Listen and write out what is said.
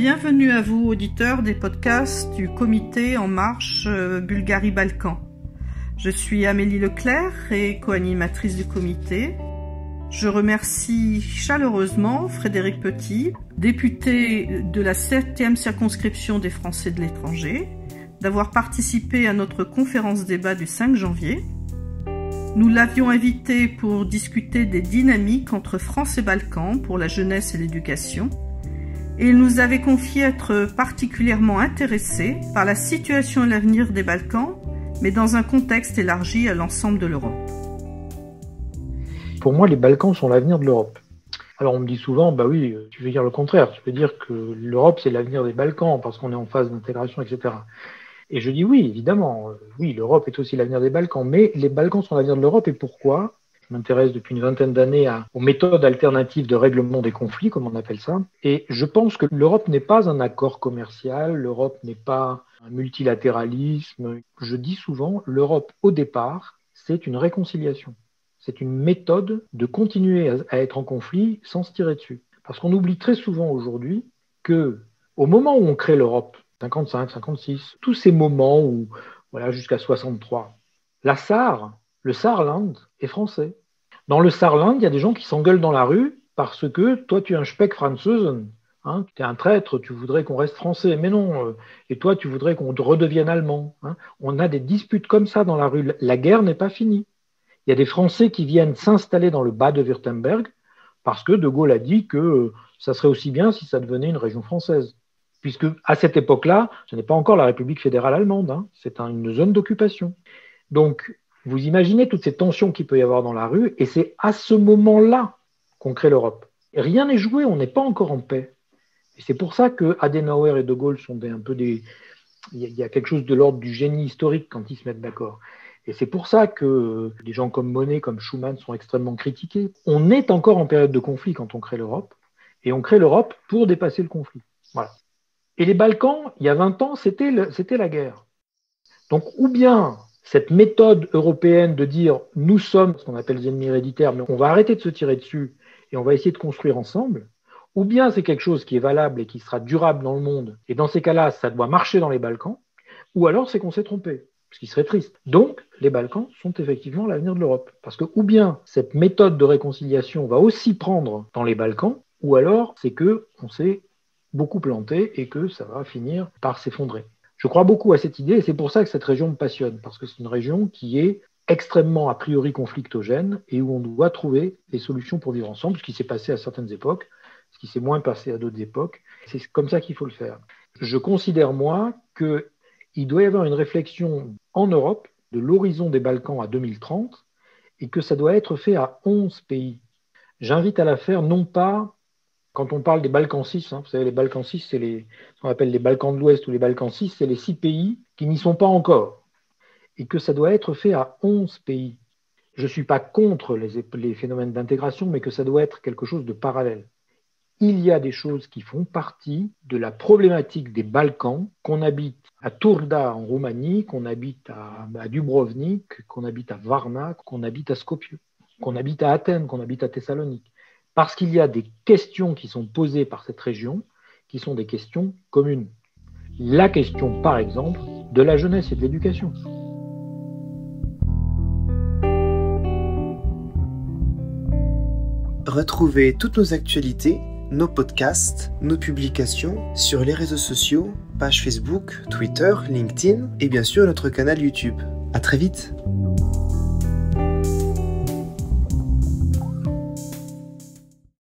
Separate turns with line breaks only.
Bienvenue à vous, auditeurs des podcasts du Comité En Marche Bulgarie-Balkans. Je suis Amélie Leclerc et co-animatrice du comité. Je remercie chaleureusement Frédéric Petit, député de la 7e circonscription des Français de l'étranger, d'avoir participé à notre conférence débat du 5 janvier. Nous l'avions invité pour discuter des dynamiques entre France et Balkans pour la jeunesse et l'éducation. Et il nous avait confié être particulièrement intéressé par la situation et l'avenir des Balkans, mais dans un contexte élargi à l'ensemble de l'Europe.
Pour moi, les Balkans sont l'avenir de l'Europe. Alors on me dit souvent, bah oui, tu veux dire le contraire, tu veux dire que l'Europe c'est l'avenir des Balkans parce qu'on est en phase d'intégration, etc. Et je dis oui, évidemment, oui, l'Europe est aussi l'avenir des Balkans, mais les Balkans sont l'avenir de l'Europe et pourquoi ? Je m'intéresse depuis une vingtaine d'années aux méthodes alternatives de règlement des conflits, comme on appelle ça, et je pense que l'Europe n'est pas un accord commercial, l'Europe n'est pas un multilatéralisme. Je dis souvent, l'Europe au départ, c'est une réconciliation. C'est une méthode de continuer à être en conflit sans se tirer dessus. Parce qu'on oublie très souvent aujourd'hui que, au moment où on crée l'Europe, 55, 56, tous ces moments où, voilà, jusqu'à 63, le Saarland est français. Dans le Saarland, il y a des gens qui s'engueulent dans la rue parce que toi, tu es un Speck Französen, hein, tu es un traître, tu voudrais qu'on reste français, mais non, et toi, tu voudrais qu'on redevienne allemand. Hein. On a des disputes comme ça dans la rue. La guerre n'est pas finie. Il y a des Français qui viennent s'installer dans le Bade-Württemberg parce que De Gaulle a dit que ça serait aussi bien si ça devenait une région française. Puisque à cette époque-là, ce n'est pas encore la République fédérale allemande, hein, c'est une zone d'occupation. Donc, vous imaginez toutes ces tensions qu'il peut y avoir dans la rue, et c'est à ce moment-là qu'on crée l'Europe. Rien n'est joué, on n'est pas encore en paix. Et c'est pour ça que Adenauer et De Gaulle sont il y a quelque chose de l'ordre du génie historique quand ils se mettent d'accord. Et c'est pour ça que des gens comme Monnet, comme Schuman sont extrêmement critiqués. On est encore en période de conflit quand on crée l'Europe, et on crée l'Europe pour dépasser le conflit. Voilà. Et les Balkans, il y a 20 ans, c'était la guerre. Donc, ou bien cette méthode européenne de dire nous sommes ce qu'on appelle les ennemis héréditaires, mais on va arrêter de se tirer dessus et on va essayer de construire ensemble, ou bien c'est quelque chose qui est valable et qui sera durable dans le monde, et dans ces cas-là, ça doit marcher dans les Balkans, ou alors c'est qu'on s'est trompé. Ce qui serait triste. Donc, les Balkans sont effectivement l'avenir de l'Europe. Parce que ou bien cette méthode de réconciliation va aussi prendre dans les Balkans, ou alors c'est qu'on s'est beaucoup planté et que ça va finir par s'effondrer. Je crois beaucoup à cette idée et c'est pour ça que cette région me passionne, parce que c'est une région qui est extrêmement a priori conflictogène et où on doit trouver des solutions pour vivre ensemble, ce qui s'est passé à certaines époques, ce qui s'est moins passé à d'autres époques. C'est comme ça qu'il faut le faire. Je considère, moi, qu'il doit y avoir une réflexion en Europe de l'horizon des Balkans à 2030 et que ça doit être fait à 11 pays. J'invite à la faire non pas, quand on parle des Balkans 6, hein, vous savez, les Balkans 6, c'est ce qu'on appelle les Balkans de l'Ouest ou les Balkans 6, c'est les 6 pays qui n'y sont pas encore. Et que ça doit être fait à 11 pays. Je ne suis pas contre les phénomènes d'intégration, mais que ça doit être quelque chose de parallèle. Il y a des choses qui font partie de la problématique des Balkans, qu'on habite à Turda en Roumanie, qu'on habite à Dubrovnik, qu'on habite à Varna, qu'on habite à Skopje, qu'on habite à Athènes, qu'on habite à Thessalonique. Parce qu'il y a des questions qui sont posées par cette région qui sont des questions communes. La question, par exemple, de la jeunesse et de l'éducation.
Retrouvez toutes nos actualités, nos podcasts, nos publications sur les réseaux sociaux, page Facebook, Twitter, LinkedIn et bien sûr notre canal YouTube. À très vite!